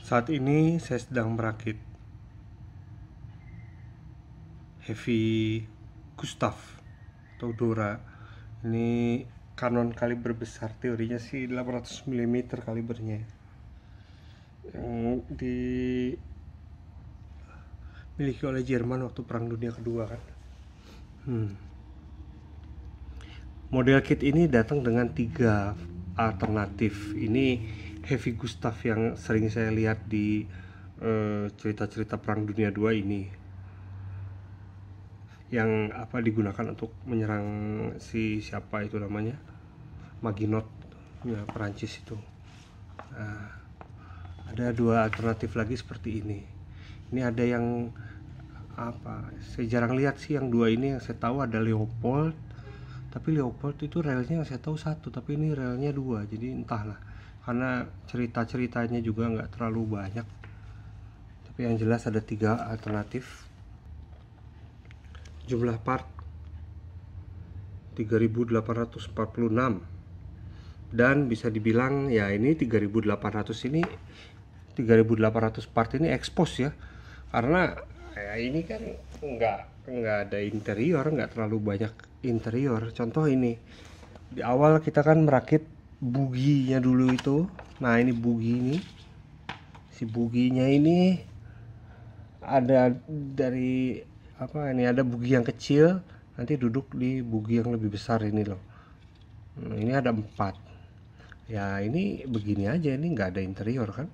Saat ini saya sedang merakit Heavy Gustav atau Dora. Ini Canon kaliber besar, teorinya sih 800 mm kalibernya, yang dimiliki oleh Jerman waktu Perang Dunia Kedua kan. Model kit ini datang dengan 3 alternatif. Ini Heavy Gustav yang sering saya lihat di cerita-cerita Perang Dunia 2 ini, yang digunakan untuk menyerang siapa itu namanya, Maginot ya, Perancis itu. Nah, ada 2 alternatif lagi seperti ini. Ini ada yang saya jarang lihat sih yang 2 ini. Yang saya tahu ada Leopold, tapi Leopold itu relnya yang saya tahu 1, tapi ini relnya 2. Jadi entahlah, karena cerita-ceritanya juga nggak terlalu banyak. Tapi yang jelas ada 3 alternatif. Jumlah part 3846, dan bisa dibilang ya ini 3800 part ini expose ya, karena ya ini kan nggak ada interior, nggak terlalu banyak interior. Contoh ini di awal kita kan merakit buginya dulu itu. Nah ini bugi ini, si buginya ini ada dari ini ada bugi yang kecil, nanti duduk di bugi yang lebih besar ini loh. Ini ada 4 ya. Ini begini aja, ini nggak ada interior kan.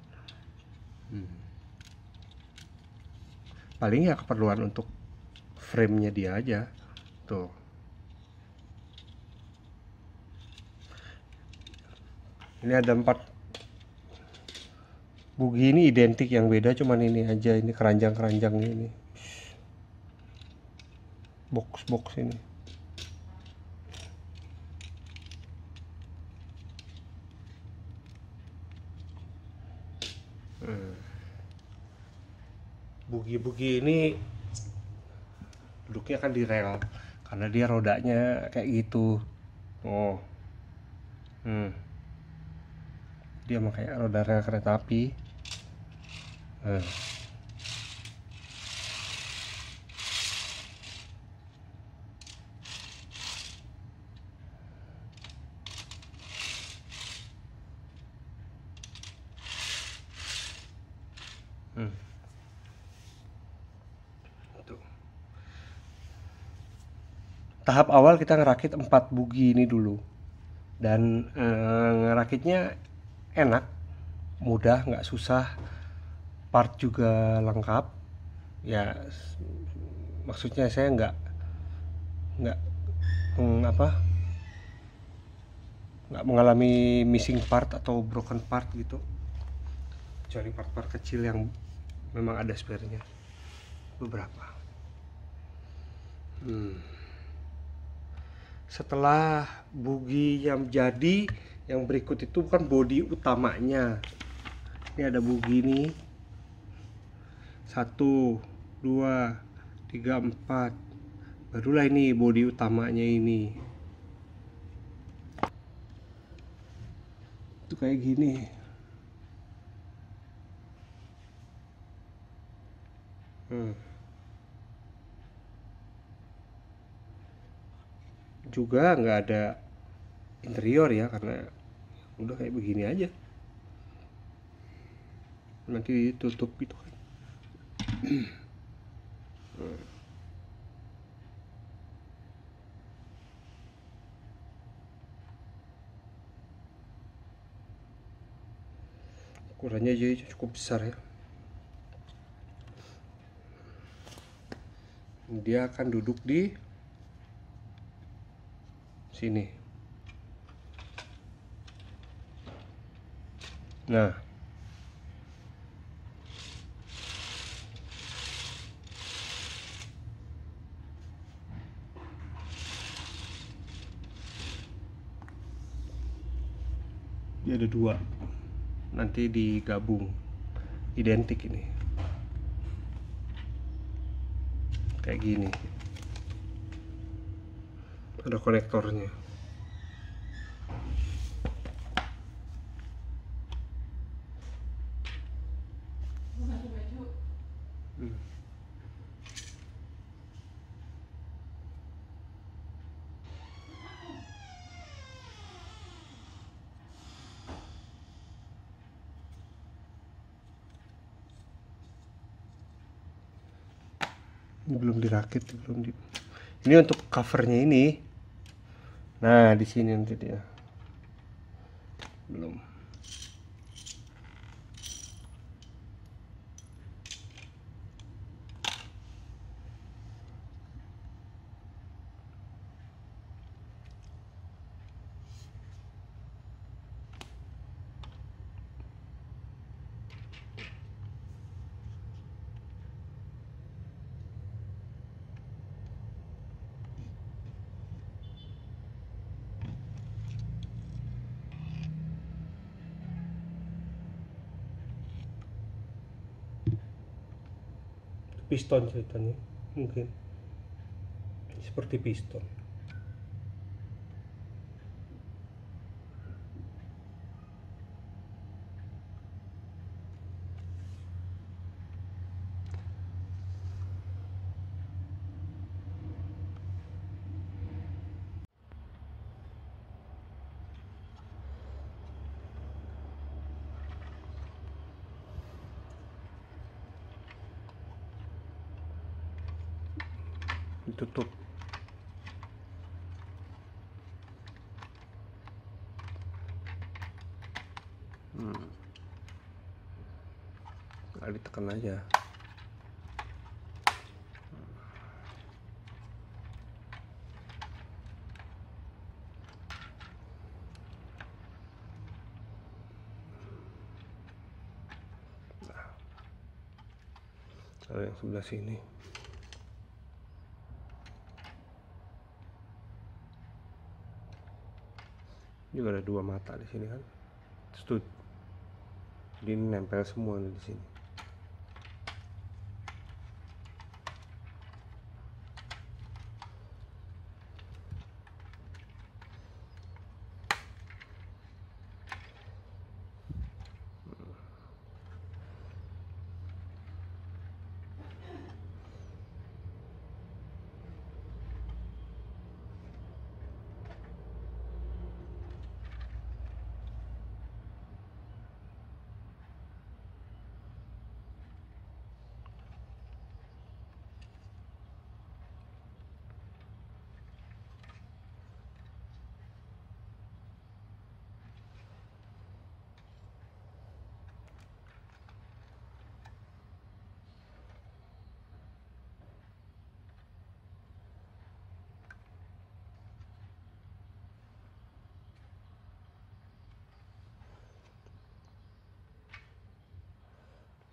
Paling ya keperluan untuk frame-nya dia aja tuh. Ini ada 4 bugi, ini identik, yang beda cuman ini aja, ini keranjang-keranjangnya ini, box ini. Bugi-bugi ini duduknya kan di rel karena dia rodanya kayak gitu. Dia mah kayak roda rel kereta api. Tahap awal kita ngerakit 4 bugi ini dulu, dan ngerakitnya enak, mudah, nggak susah, part juga lengkap ya. Maksudnya saya nggak nggak mengalami missing part atau broken part gitu, kecuali part-part kecil yang memang ada spare-nya beberapa. Setelah bugi yang jadi, yang berikut itu bukan bodi utamanya. Ini ada bugi ini 1, 2, 3, 4, barulah ini bodi utamanya ini. Itu kayak gini. Juga nggak ada interior ya, karena udah kayak begini aja, nanti ditutup gitu kan. Ukurannya jadi cukup besar ya. Dia akan duduk di sini. Nah, dia ada 2, nanti digabung, identik ini kayak gini, ada konektornya. belum dirakit, ini untuk covernya ini. Nah, di sini nanti dia belum. Piston ceritanya, mungkin seperti piston. Ditutup. Ditekan aja. Kalau yang sebelah sini juga ada 2 mata di sini kan, terus jadi ini nempel semua di sini.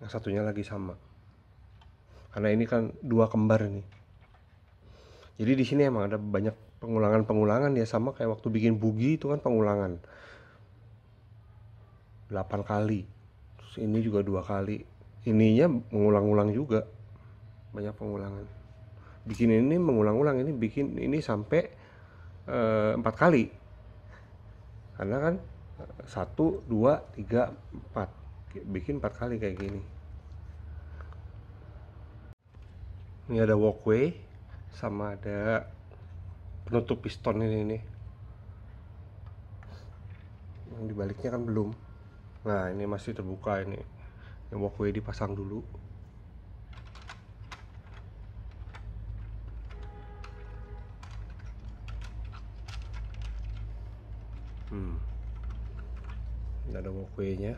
Yang satunya lagi sama, karena ini kan 2 kembar nih. Jadi di sini emang ada banyak pengulangan ya, sama kayak waktu bikin bugi itu kan pengulangan 8 kali. Terus ini juga 2 kali. Ininya mengulang-ulang juga, banyak pengulangan. Bikin ini mengulang-ulang, ini bikin ini sampai 4 kali. Karena kan 1, 2, 3, 4, bikin 4 kali kayak gini. Ini ada walkway sama ada penutup piston ini nih. Yang dibaliknya kan belum. Nah, ini masih terbuka ini. Yang walkway dipasang dulu. Ini ada walkway-nya.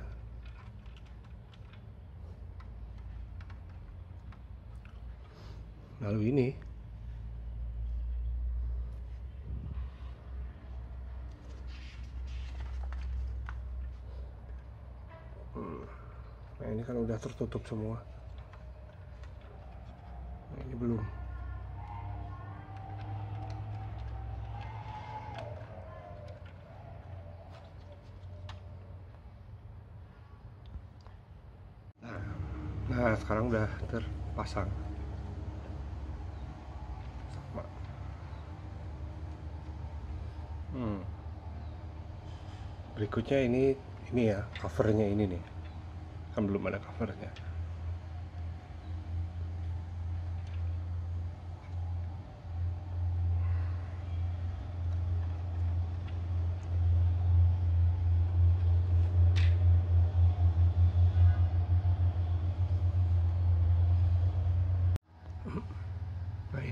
Lalu ini nah, ini kan udah tertutup semua. Nah, ini belum. Nah, sekarang udah terpasang. Sama. Berikutnya ini ya covernya ini nih. Kan belum ada covernya.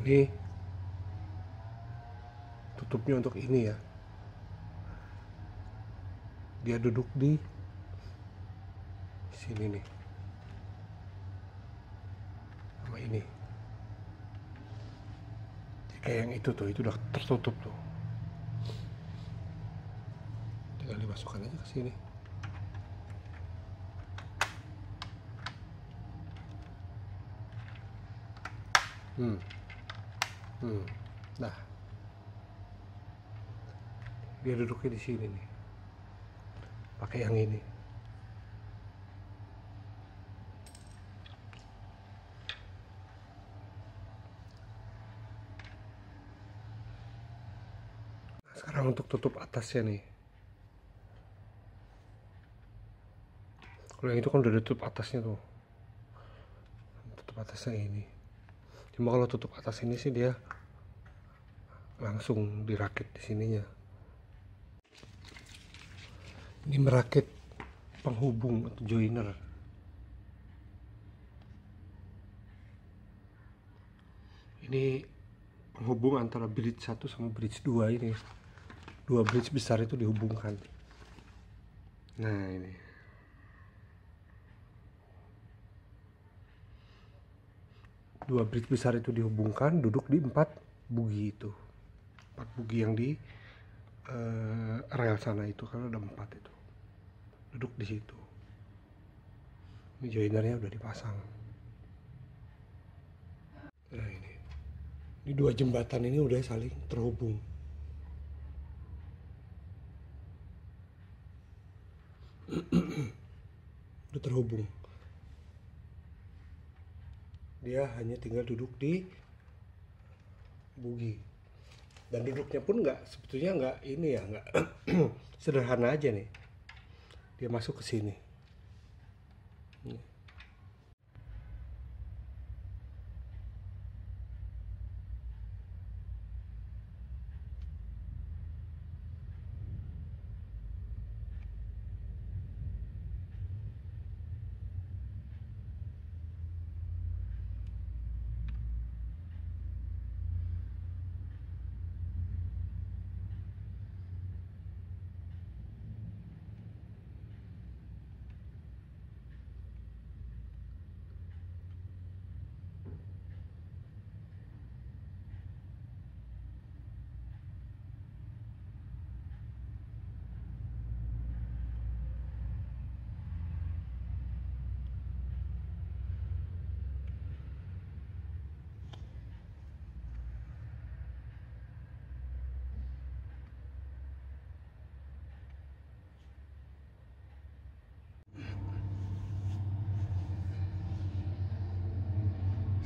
ini tutupnya untuk ini ya. Dia duduk di sini nih, sama ini. Jadi kayak yang itu tuh, itu udah tertutup tuh. Tinggal dimasukkan aja ke sini. Nah, dia duduknya di sini nih. Pakai yang ini. Nah, sekarang untuk tutup atasnya nih. Kalau yang itu kan udah tutup atasnya tuh. Tutup atasnya ini. Cuma kalau tutup atas ini sih dia langsung dirakit di sininya. Ini merakit penghubung atau joiner. Ini penghubung antara bridge 1 sama bridge 2 ini. Dua bridge besar itu dihubungkan. Nah, ini. Dua bridge besar itu dihubungkan, duduk di 4 bugi itu. 4 bugi yang di rel sana itu, karena ada 4 itu. Duduk di situ. Ini joinernya udah dipasang. Nah, ini dua jembatan ini udah saling terhubung. Udah terhubung. Dia hanya tinggal duduk di bugi. Dan duduknya pun sebetulnya nggak ini ya, nggak sederhana aja nih. Dia masuk ke sini.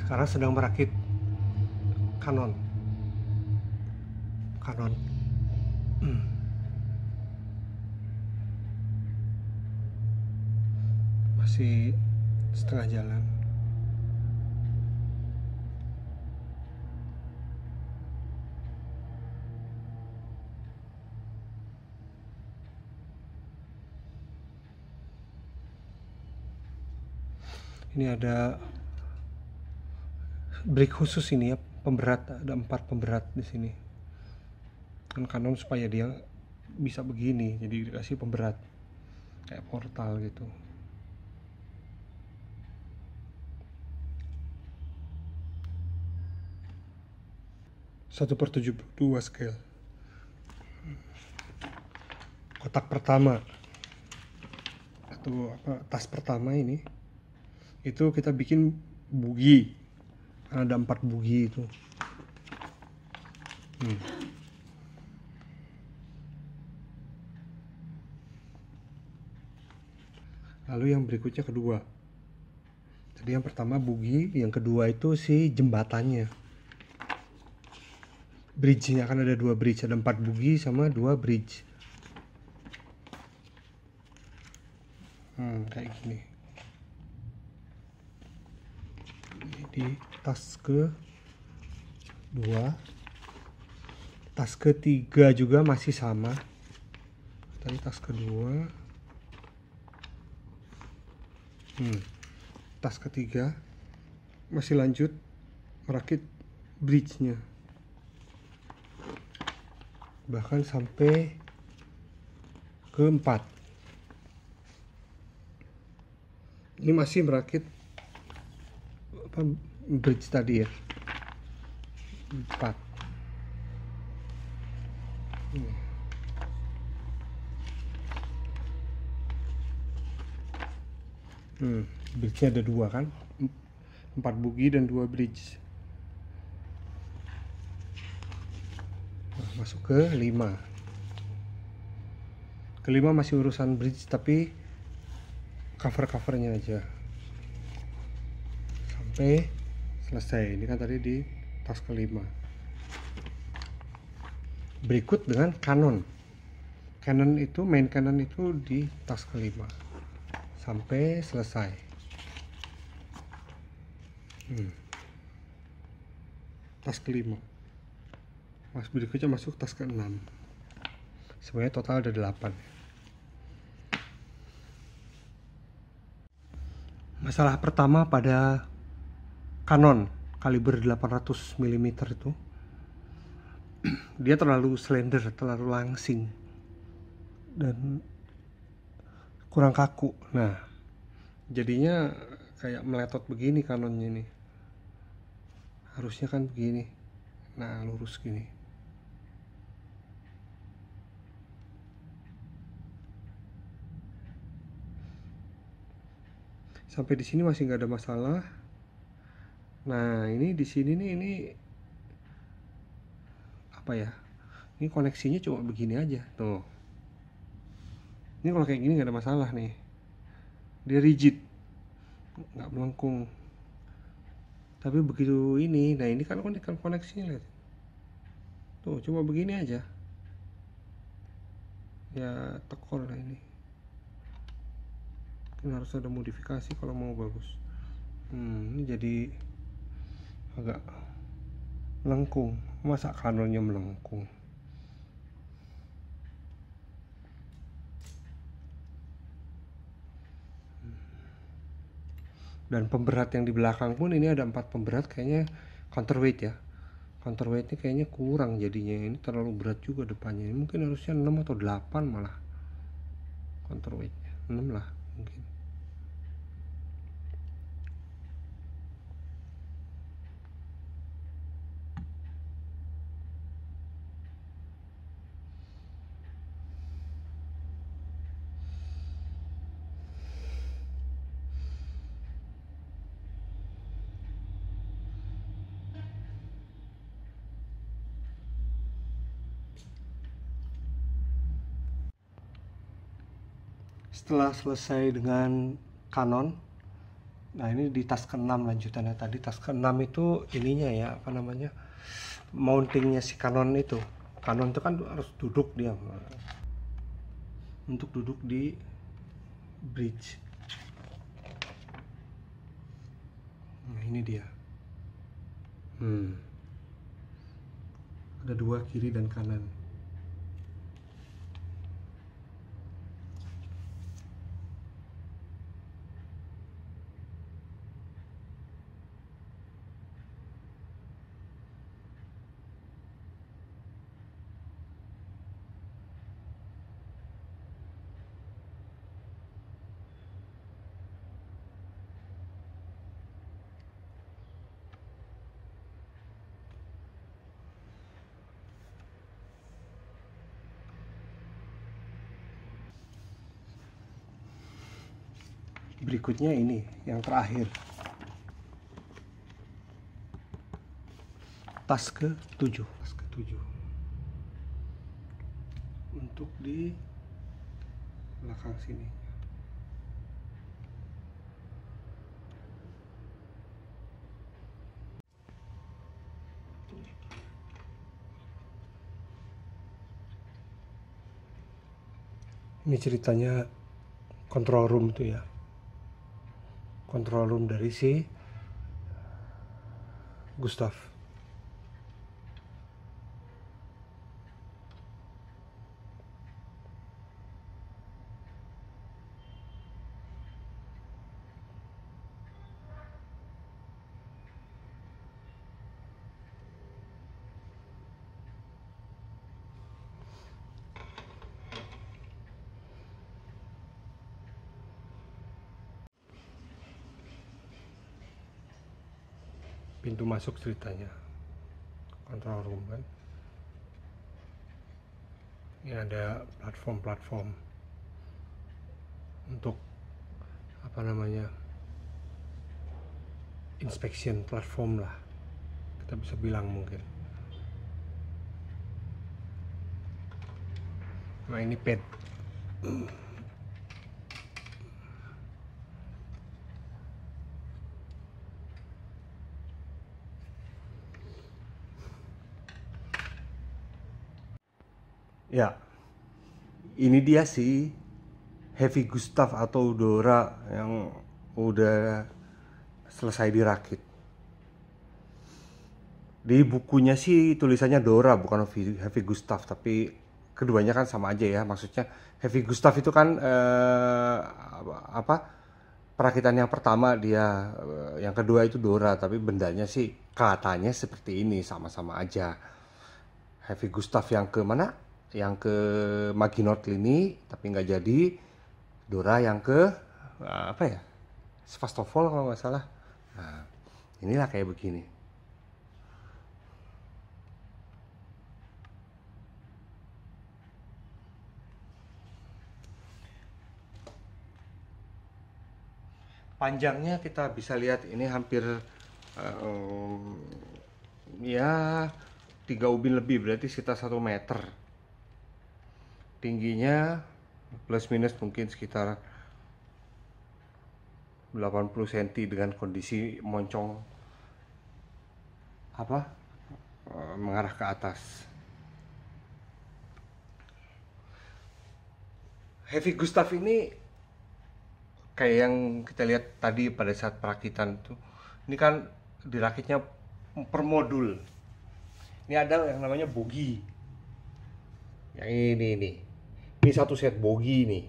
Sekarang sedang merakit kanon. Masih setengah jalan. Ini ada brick khusus ini ya, pemberat, ada 4 pemberat di sini. Kan kanon supaya dia bisa begini, jadi dikasih pemberat kayak portal gitu. 1/72 scale. Kotak pertama atau tas pertama ini, itu kita bikin bugi. Ada 4 bugi itu. Lalu yang berikutnya kedua. Jadi yang pertama bugi, yang kedua itu si jembatannya. Bridge-nya kan ada 2 bridge, ada 4 bugi sama 2 bridge. Kayak gini. Di tas ke-2, tas ke-3 juga masih sama. Tadi tas ke-2, tas ke-3 masih lanjut merakit bridge-nya, bahkan sampai ke 4. Ini masih merakit apa, bridge tadi ya, 4. Bridge-nya ada 2 kan, 4 bugi dan 2 bridge. Nah, masuk ke 5. Kelima masih urusan bridge tapi cover-covernya aja sampai selesai. Ini kan tadi di tas kelima. Berikut dengan kanon. Canon itu, main Canon itu di tas kelima sampai selesai. Tas kelima. Mas berikutnya masuk tas ke-6. Sebenarnya total ada 8. Masalah pertama pada Canon kaliber 800 mm itu, dia terlalu slender, terlalu langsing dan kurang kaku. Nah, jadinya kayak meletot begini Canonnya ini. Harusnya kan begini. Nah, lurus gini. Sampai di sini masih nggak ada masalah. Nah, ini di sini nih, ini apa ya? Ini koneksinya cuma begini aja, tuh. Ini kalau kayak gini nggak ada masalah nih. Dia rigid, nggak melengkung. Tapi begitu ini, nah ini kan koneksinya lihat. Tuh, cuma begini aja. Ya tekor lah ini. Mungkin harus ada modifikasi kalau mau bagus. Ini jadi agak melengkung. Masa Canonnya melengkung? Dan pemberat yang di belakang pun ini ada 4 pemberat, kayaknya counterweight ya. Counterweightnya kayaknya kurang jadinya, ini terlalu berat juga depannya. Ini mungkin harusnya 6 atau 8 malah counterweightnya, 6 lah mungkin. Setelah selesai dengan Canon, nah ini di tas ke-6 lanjutannya. Tadi tas ke-6 itu ininya ya, apa namanya, mountingnya si Canon itu. Canon itu kan harus duduk dia, untuk duduk di bridge. Nah ini dia. Ada 2 kiri dan kanan. Berikutnya ini yang terakhir, tas ke-7. Untuk di belakang sini. Ini ceritanya control room itu ya. Control room dari si Gustav. pintu masuk ceritanya, control room kan. Ini ada platform-platform untuk apa namanya, inspection platform lah, kita bisa bilang mungkin. Nah ini pad. Ya, ini dia sih Heavy Gustav atau Dora yang udah selesai dirakit. Di bukunya sih tulisannya Dora bukan Heavy Gustav, tapi keduanya kan sama aja ya. Maksudnya Heavy Gustav itu kan apa, perakitan yang pertama dia, yang kedua itu Dora, tapi bendanya sih katanya seperti ini, sama-sama aja. Heavy Gustav yang ke mana? Yang ke Maginot Lini tapi nggak jadi. Dora yang ke apa ya, Sevastopol kalau nggak salah. Nah, inilah kayak begini. Panjangnya kita bisa lihat ini hampir ya 3 ubin lebih, berarti sekitar 1 meter. Tingginya plus minus mungkin sekitar 80 cm dengan kondisi moncong apa, mengarah ke atas. Heavy Gustav ini kayak yang kita lihat tadi pada saat perakitan tuh, ini kan dirakitnya per modul. Ini ada yang namanya bogi. Yang ini satu set bogi nih.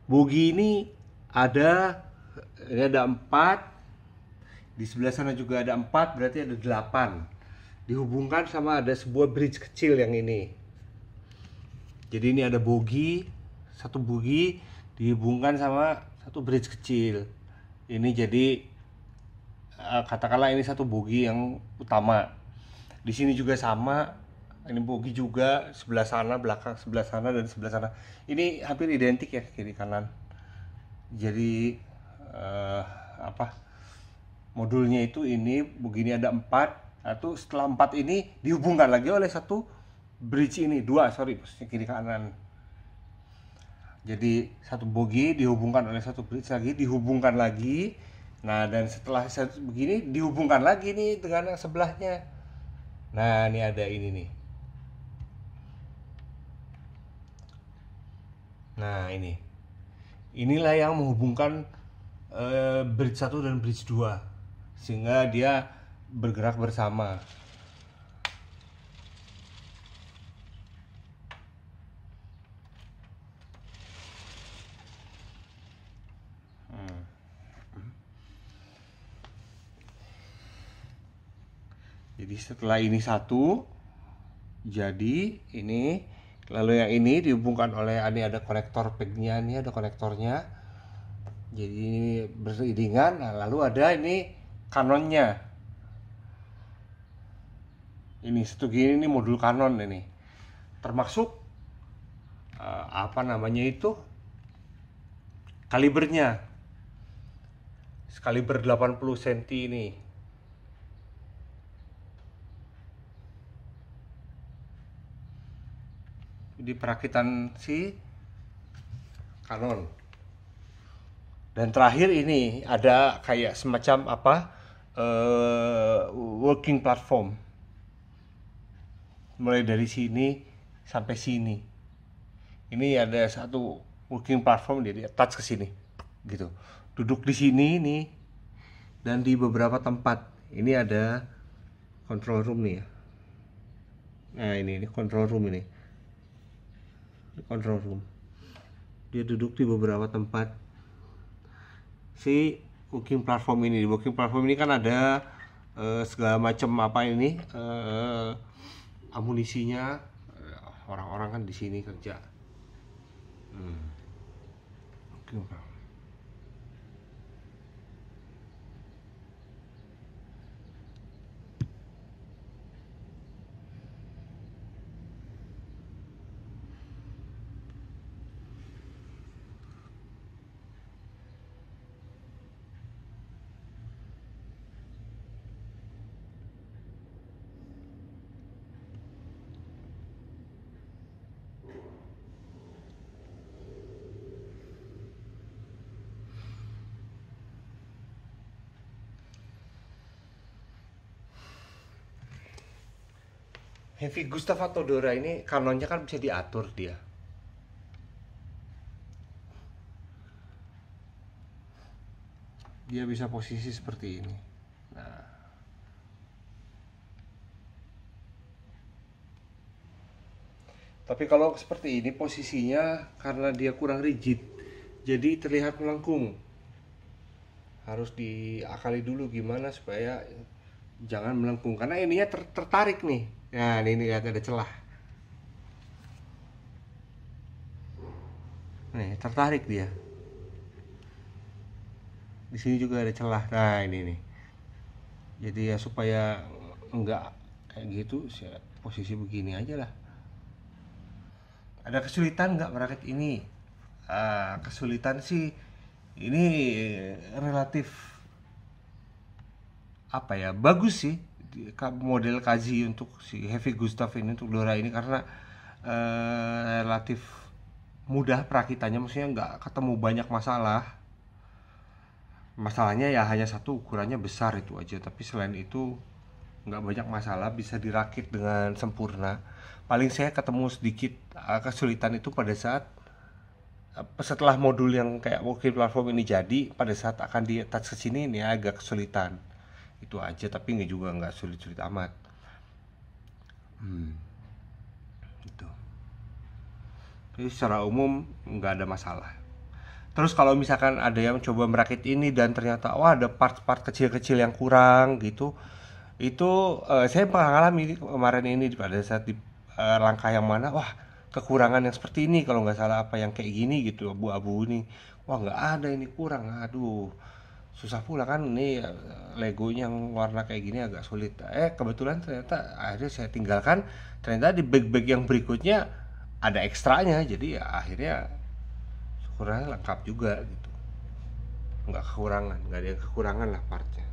Bogi ini ada 4. Di sebelah sana juga ada 4, berarti ada 8. Dihubungkan sama ada sebuah bridge kecil yang ini. Jadi ini ada bogi, satu bogi dihubungkan sama satu bridge kecil. Ini jadi katakanlah ini satu bogi yang utama. Di sini juga sama, ini bogi juga, sebelah sana, belakang sebelah sana dan sebelah sana. Ini hampir identik ya, kiri kanan. Jadi apa, modulnya itu ini begini ada 4. Atau setelah 4 ini dihubungkan lagi oleh satu bridge ini, 2 sorry, kiri kanan. Jadi satu bogi dihubungkan oleh satu bridge lagi, dihubungkan lagi. Nah, dan setelah begini dihubungkan lagi nih dengan yang sebelahnya. Nah, ini ada ini nih. Nah, ini. Inilah yang menghubungkan bridge 1 dan bridge 2. Sehingga dia bergerak bersama. Jadi setelah ini satu, jadi ini, lalu yang ini dihubungkan oleh, ini ada konektor pegnya, ini ada konektornya. Jadi ini beriringan. Nah, lalu ada ini kanonnya. Ini satu gini, ini modul kanon ini. Termasuk apa namanya itu? Kalibernya. Kaliber 80 cm ini. Di perakitan si kanon. Dan terakhir ini ada kayak semacam apa, working platform, mulai dari sini sampai sini. Ini ada satu working platform, jadi attach ke sini gitu. Duduk di sini nih, dan di beberapa tempat ini ada control room nih ya. Nah, ini control room, ini control room. Dia duduk di beberapa tempat. Si working platform ini, di working platform ini kan ada segala macam apa ini, amunisinya. Orang-orang kan di sini kerja. Heavy Gustave Todora ini kanonnya kan bisa diatur dia. Dia bisa posisi seperti ini. Nah, tapi kalau seperti ini posisinya karena dia kurang rigid, jadi terlihat melengkung. Harus diakali dulu gimana supaya jangan melengkung karena ininya tertarik nih. Nah, ini lihat ada celah. Nih, tertarik dia. Di sini juga ada celah. Nah, ini nih. Jadi ya supaya enggak kayak gitu, posisi begini aja lah. Ada kesulitan nggak merakit ini? Kesulitan sih ini relatif apa ya, bagus sih model Kazi untuk si Heavy Gustav ini untuk Dora ini karena relatif mudah perakitannya, maksudnya nggak ketemu banyak masalah. Masalahnya ya hanya satu, ukurannya besar itu aja, tapi selain itu nggak banyak masalah, bisa dirakit dengan sempurna. Paling saya ketemu sedikit kesulitan itu pada saat setelah modul yang kayak working platform ini jadi, pada saat akan di touch ke sini ini agak kesulitan. Itu aja, tapi nggak juga nggak sulit-sulit amat. Gitu. Jadi secara umum nggak ada masalah. Terus kalau misalkan ada yang coba merakit ini dan ternyata wah ada part-part kecil-kecil yang kurang gitu, itu saya pernah ngalami kemarin ini pada saat di langkah yang mana, wah kekurangan yang seperti ini kalau nggak salah, apa yang kayak gini gitu abu-abu ini, wah nggak ada ini kurang, aduh susah pula kan ini Legonya yang warna kayak gini agak sulit. Kebetulan ternyata akhirnya saya tinggalkan, ternyata di bag-bag yang berikutnya ada ekstranya, jadi ya akhirnya syukurnya lengkap juga gitu, nggak kekurangan, nggak ada yang kekurangan lah partnya.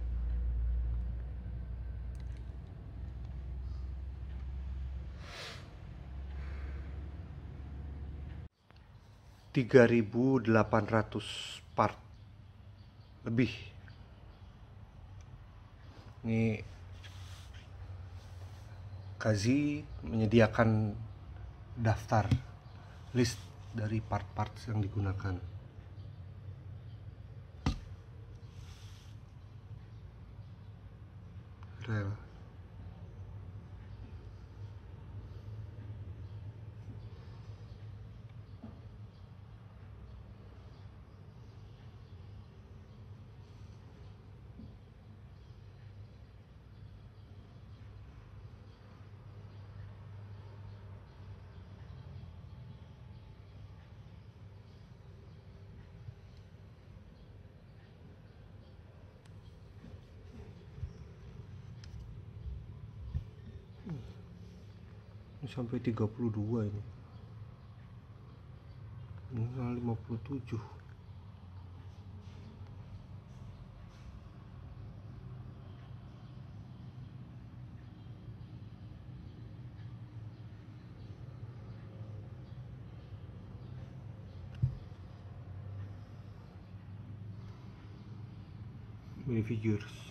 3.800 part lebih. Ini Kazi menyediakan daftar list dari part-part yang digunakan. Rel. Ini sampai 32 ini. Ini 57. Minifigures.